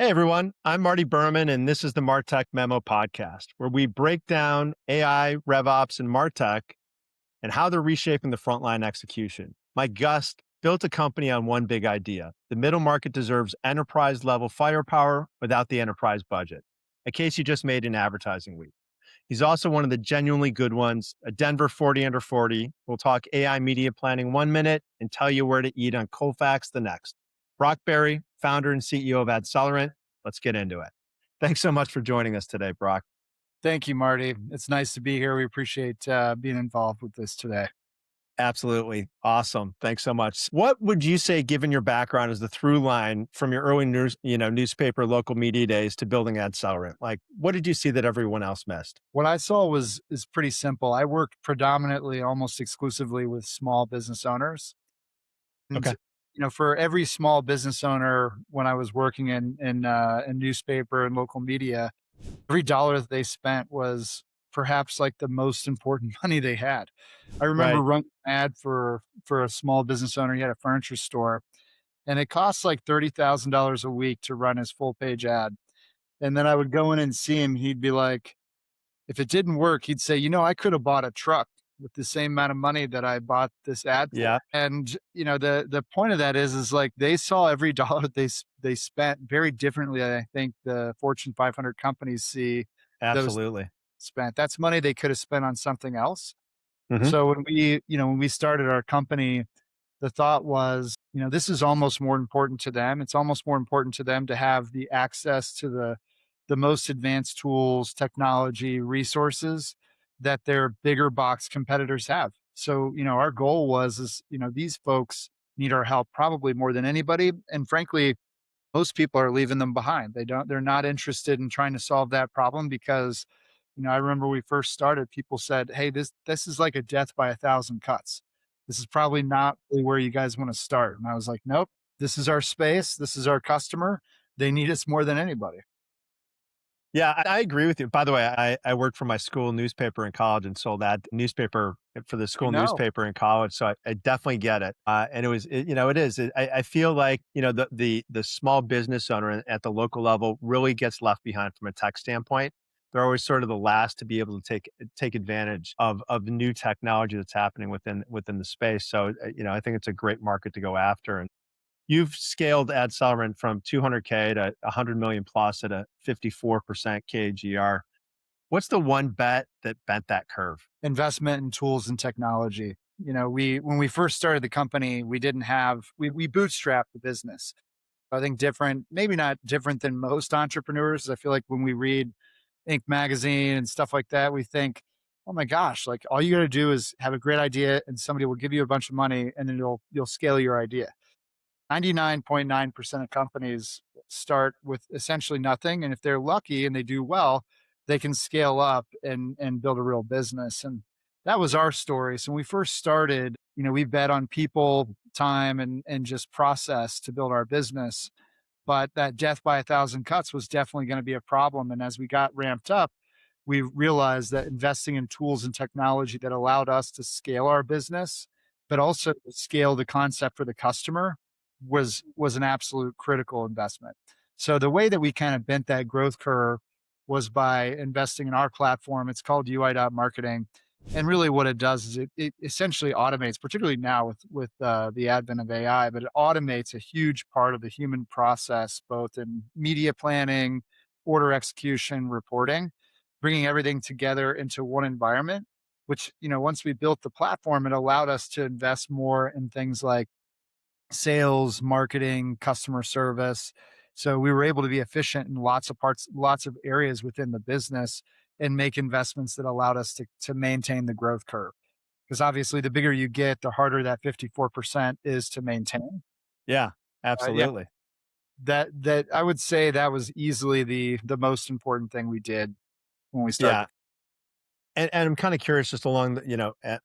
Hey everyone, I'm Marty Berman, and this is the MarTech Memo podcast, where we break down AI, RevOps, and MarTech and how they're reshaping the frontline execution. My guest built a company on one big idea. The middle market deserves enterprise level firepower without the enterprise budget. A case you just made in advertising week. He's also one of the genuinely good ones, a Denver 40 under 40. We'll talk AI media planning 1 minute and tell you where to eat on Colfax the next. Brock Berry, founder and CEO of AdCellerant. Let's get into it. Thanks so much for joining us today, Brock. Thank you, Marty. It's nice to be here. We appreciate being involved with this today. Absolutely. Awesome. Thanks so much. What would you say, given your background, is the through line from your early newspaper, local media days to building AdCellerant? Like, what did you see that everyone else missed? What I saw is pretty simple. I worked predominantly, almost exclusively with small business owners, and Okay. for every small business owner, when I was working in newspaper and local media, every dollar that they spent was perhaps like the most important money they had. I remember Right. running an ad for a small business owner. He had a furniture store, and it costs like $30,000 a week to run his full page ad. And then I would go in and see him. He'd be like, if it didn't work, he'd say, I could have bought a truck with the same amount of money that I bought this ad for. Yeah. And the point of that is like they saw every dollar they spent very differently than I think the Fortune 500 companies see those Absolutely. spent. That's money they could have spent on something else. Hmm. So when we started our company, the thought was, this is almost more important to them. It's almost more important to them to have the access to the most advanced tools, technology, resources that their bigger box competitors have. So, our goal was, these folks need our help probably more than anybody. And frankly, most people are leaving them behind. They're not interested in trying to solve that problem because, I remember when we first started, people said, "Hey, this is like a death by a thousand cuts. This is probably not really where you guys want to start." And I was like, "Nope, this is our space. This is our customer. They need us more than anybody." Yeah, I agree with you. By the way, I worked for my school newspaper in college and sold that newspaper for the We school know. newspaper in college. So I definitely get it. And it is. I feel like the small business owner at the local level really gets left behind from a tech standpoint. They're always sort of the last to be able to take advantage of the new technology that's happening within the space. So I think it's a great market to go after. And you've scaled AdCellerant from 200K to 100 million plus at a 54% KGR. What's the one bet that bent that curve? Investment in tools and technology. We when we first started the company, we didn't have we bootstrapped the business. I think different, maybe not different than most entrepreneurs. I feel like when we read Inc. magazine and stuff like that, we think, oh my gosh, like all you got to do is have a great idea and somebody will give you a bunch of money and then you'll scale your idea. 99.9% of companies start with essentially nothing. And if they're lucky and they do well, they can scale up and build a real business. And that was our story. So when we first started, we bet on people, time, and just process to build our business. But that death by a thousand cuts was definitely going to be a problem. And as we got ramped up, we realized that investing in tools and technology that allowed us to scale our business, but also scale the concept for the customer was an absolute critical investment. So the way that we kind of bent that growth curve was by investing in our platform. It's called UI.marketing. And really what it does is it essentially automates, particularly now with the advent of AI, but it automates a huge part of the human process, both in media planning, order execution, reporting, bringing everything together into one environment, which, once we built the platform, it allowed us to invest more in things like sales, marketing, customer service. So we were able to be efficient in lots of parts, lots of areas within the business and make investments that allowed us to maintain the growth curve. Because obviously, the bigger you get, the harder that 54% is to maintain. Yeah, Yeah, absolutely. that I would say that was easily the most important thing we did when we started. Yeah. And I'm kind of curious just along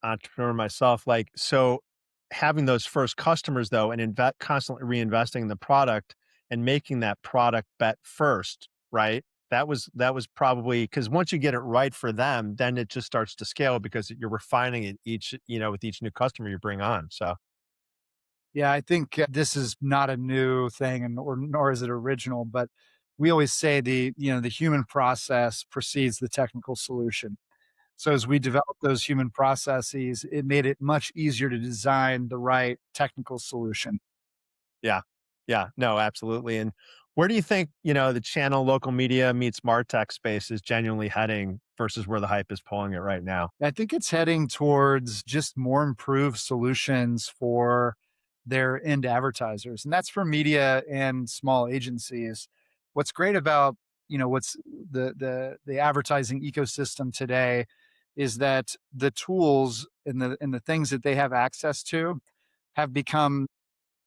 entrepreneur myself, like, so having those first customers though, and constantly reinvesting in the product and making that product bet first, right? That was probably because once you get it right for them, then it just starts to scale because you're refining it with each new customer you bring on. So Yeah, I think this is not a new thing, and nor is it original, but we always say the human process precedes the technical solution. So as we developed those human processes, it made it much easier to design the right technical solution. Yeah. Yeah. No, absolutely. And where do you think, the channel local media meets MarTech space is genuinely heading versus where the hype is pulling it right now? I think it's heading towards just more improved solutions for their end advertisers, and that's for media and small agencies. What's great about, what's the advertising ecosystem today is that the tools and the things that they have access to have become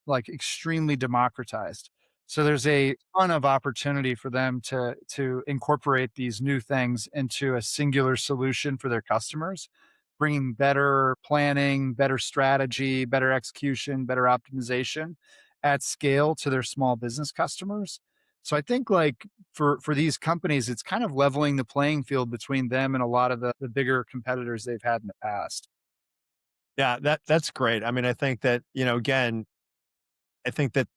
like extremely democratized. So there's a ton of opportunity for them to incorporate these new things into a singular solution for their customers, bringing better planning, better strategy, better execution, better optimization at scale to their small business customers. So I think like for these companies, it's kind of leveling the playing field between them and a lot of the bigger competitors they've had in the past. Yeah, that's great. I mean, I think that, again, I think that,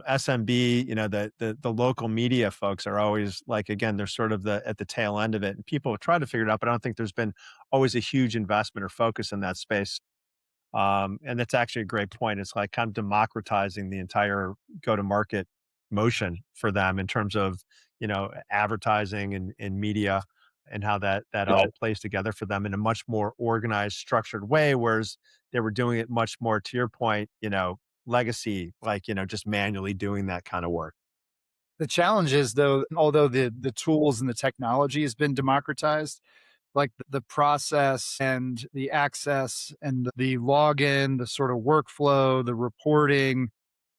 SMB, the local media folks are always like, again, they're sort of at the tail end of it. And people try to figure it out, but I don't think there's been always a huge investment or focus in that space. And that's actually a great point. It's like kind of democratizing the entire go-to-market motion for them in terms of, advertising and media and how that all plays together for them in a much more organized, structured way. Whereas they were doing it much more, to your point, legacy, like, just manually doing that kind of work. The challenge is though, although the tools and the technology has been democratized, like the process and the access and the login, the sort of workflow, the reporting,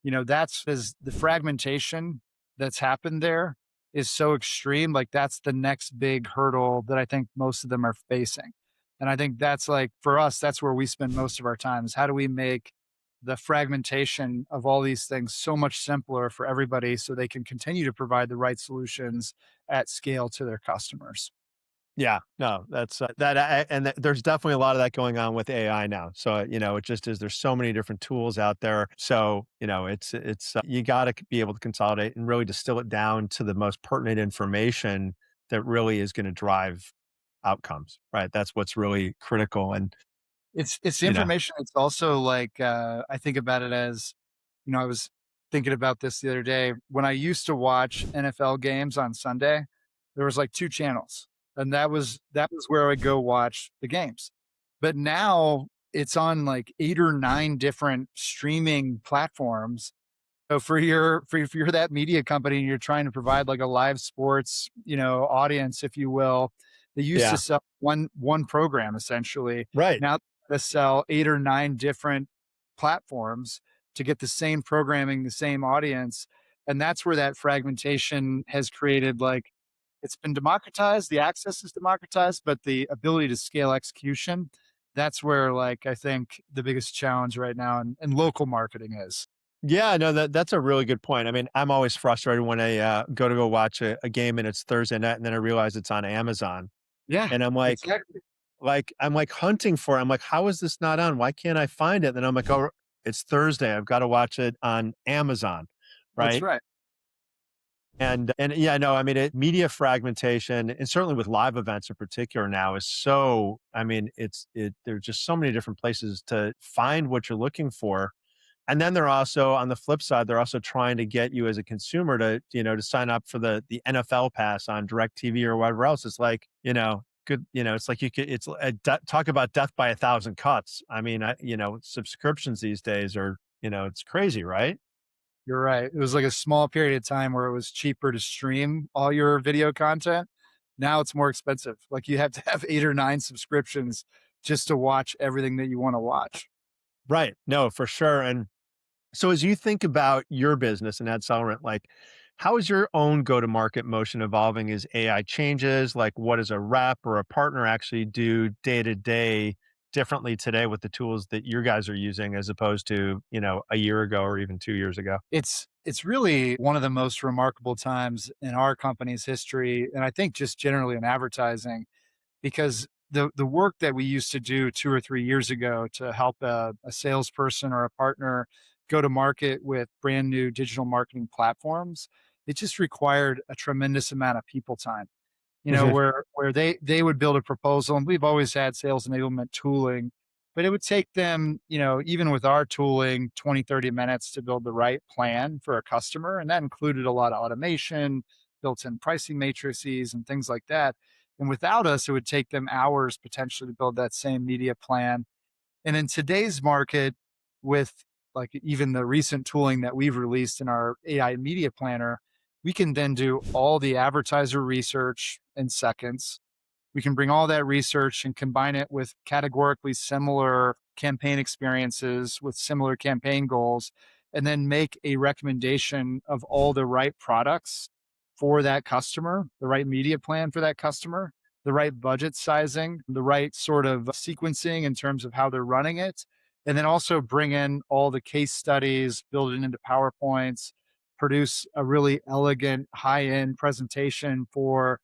that's is the fragmentation that's happened there is so extreme. Like that's the next big hurdle that I think most of them are facing. And I think that's like for us, that's where we spend most of our time is how do we make the fragmentation of all these things so much simpler for everybody so they can continue to provide the right solutions at scale to their customers. Yeah, no, that's and there's definitely a lot of that going on with AI now. So, it just is, there's so many different tools out there. So, you got to be able to consolidate and really distill it down to the most pertinent information that really is going to drive outcomes, right? That's what's really critical. And, It's you know, information. It's also like, I think about it as, I was thinking about this the other day. When I used to watch NFL games on Sunday, there was like 2 channels, and that was where I would go watch the games. But now it's on like 8 or 9 different streaming platforms. So for you're that media company and you're trying to provide like a live sports, audience, if you will, they used to yeah, sell one program essentially. right. Now they sell 8 or 9 different platforms to get the same programming, the same audience. And that's where that fragmentation has created like it's been democratized, the access is democratized, but the ability to scale execution, that's where like I think the biggest challenge right now in local marketing is. Yeah, no, that's a really good point. I mean, I'm always frustrated when I go watch a game and it's Thursday night and then I realize it's on Amazon. Yeah, And I'm exactly. I'm like hunting for it. I'm like, how is this not on? Why can't I find it? Then I'm like, oh, it's Thursday. I've got to watch it on Amazon, That's right? right. And yeah, no, I mean, media fragmentation, and certainly with live events in particular now is so. I mean, there's just so many different places to find what you're looking for. And then they're also on the flip side, they're also trying to get you as a consumer to, to sign up for the NFL pass on DirecTV or whatever else. It's like, good, it's like you could, talk about death by a thousand cuts. I mean, subscriptions these days are, it's crazy, right? You're right. It was like a small period of time where it was cheaper to stream all your video content. Now it's more expensive. Like you have to have 8 or 9 subscriptions just to watch everything that you wanna watch. Right. No, for sure. And so as you think about your business and AdCellerant, like how is your own go-to-market motion evolving as AI changes? Like what does a rep or a partner actually do day to day differently today with the tools that you guys are using as opposed to, a year ago or even 2 years ago? It's really one of the most remarkable times in our company's history, and I think just generally in advertising, because the work that we used to do 2 or 3 years ago to help a salesperson or a partner go to market with brand new digital marketing platforms it just required a tremendous amount of people time. Mhm. Where they would build a proposal, and we've always had sales enablement tooling, but it would take them, even with our tooling, 20, 30 minutes to build the right plan for a customer. And that included a lot of automation, built-in pricing matrices and things like that. And without us, it would take them hours potentially to build that same media plan. And in today's market, with like even the recent tooling that we've released in our AI media planner, we can then do all the advertiser research in seconds. We can bring all that research and combine it with categorically similar campaign experiences with similar campaign goals, and then make a recommendation of all the right products for that customer, the right media plan for that customer, the right budget sizing, the right sort of sequencing in terms of how they're running it. And then also bring in all the case studies, build it into PowerPoints, produce a really elegant high end presentation for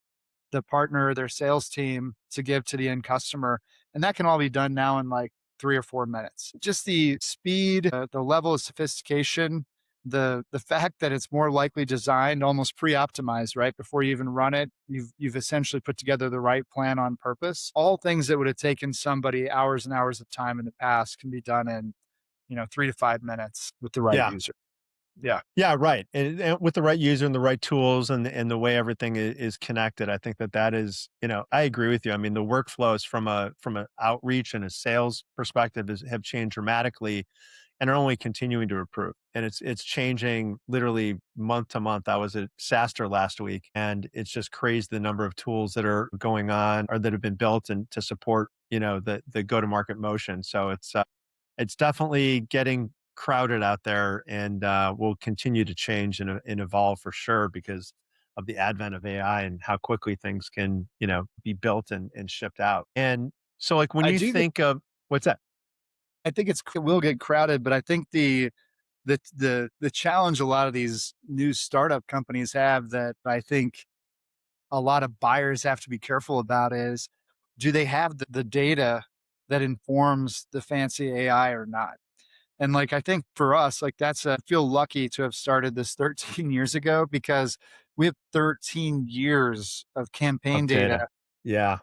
the partner, their sales team to give to the end customer. And that can all be done now in like 3 or 4 minutes. Just the speed, the level of sophistication, the fact that it's more likely designed, almost pre-optimized, right? Before you even run it, you've essentially put together the right plan on purpose. All things that would have taken somebody hours and hours of time in the past can be done in, 3 to 5 minutes with the right Yeah. user. Yeah. Yeah, right. And with the right user and the right tools and the way everything is connected, I think that that is, I agree with you. I mean, the workflows from a outreach and a sales perspective have changed dramatically and are only continuing to improve. And it's changing literally month to month. I was at SaaStr last week, and it's just crazy the number of tools that are going on or that have been built and to support, the go-to-market motion. So it's definitely getting crowded out there and will continue to change and evolve for sure because of the advent of AI and how quickly things can, be built and shipped out. And so like when I you do think think of what's that? it will get crowded, but I think the challenge a lot of these new startup companies have that I think a lot of buyers have to be careful about is, do they have the data that informs the fancy AI or not? And like, I think for us, like I feel lucky to have started this 13 years ago because we have 13 years of campaign Of data. data Yeah.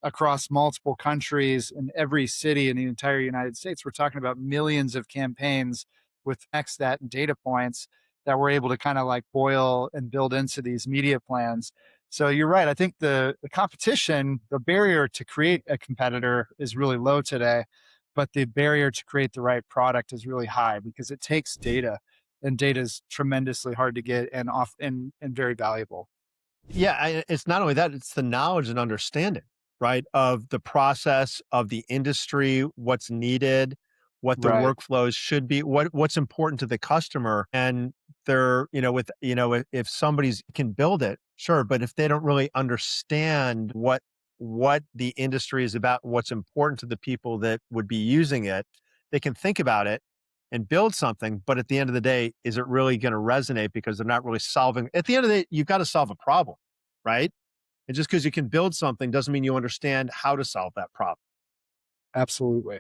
across multiple countries in every city in the entire United States. We're talking about millions of campaigns with X that data points that we're able to kind of like boil and build into these media plans. So you're right. I think the competition, the barrier to create a competitor is really low today, but the barrier to create the right product is really high because it takes data, and data is tremendously hard to get and and very valuable. Yeah, it's not only that, it's the knowledge and understanding, right, of the process, of the industry, what's needed, what the Right. workflows should be, what's important to the customer. And they're, if somebody's can build it, sure, but if they don't really understand what the industry is about, what's important to the people that would be using it, they can think about it and build something, but at the end of the day, is it really gonna resonate because they're not really solving at the end of the day, you've gotta solve a problem, right? And just because you can build something doesn't mean you understand how to solve that problem. Absolutely.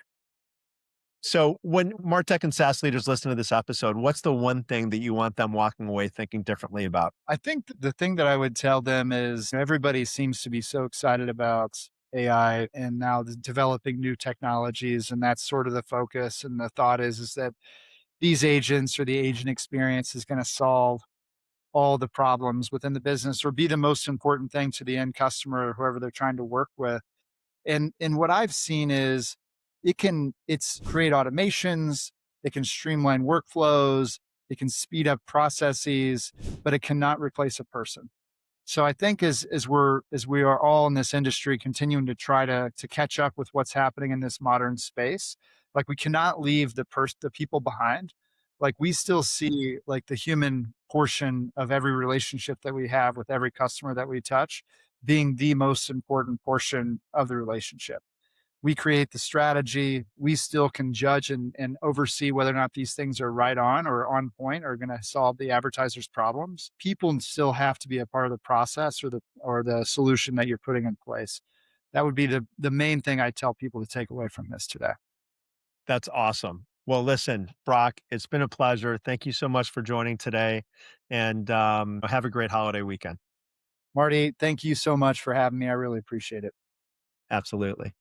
So when MarTech and SaaS leaders listen to this episode, what's the one thing that you want them walking away thinking differently about? I think the thing that I would tell them is everybody seems to be so excited about AI and now developing new technologies, and that's sort of the focus. And the thought is that these agents or the agent experience is going to solve all the problems within the business or be the most important thing to the end customer or whoever they're trying to work with. And what I've seen is it's create automations, it can streamline workflows, it can speed up processes, but it cannot replace a person. So I think as we are all in this industry continuing to try to catch up with what's happening in this modern space, like we cannot leave the people behind. Like we still see like the human portion of every relationship that we have with every customer that we touch being the most important portion of the relationship. We create the strategy. We still can judge and oversee whether or not these things are right on or on point or going to solve the advertiser's problems. People still have to be a part of the process or the solution that you're putting in place. That would be the main thing I tell people to take away from this today. That's awesome. Well, listen, Brock, it's been a pleasure. Thank you so much for joining today, and have a great holiday weekend. Marty, thank you so much for having me. I really appreciate it. Absolutely.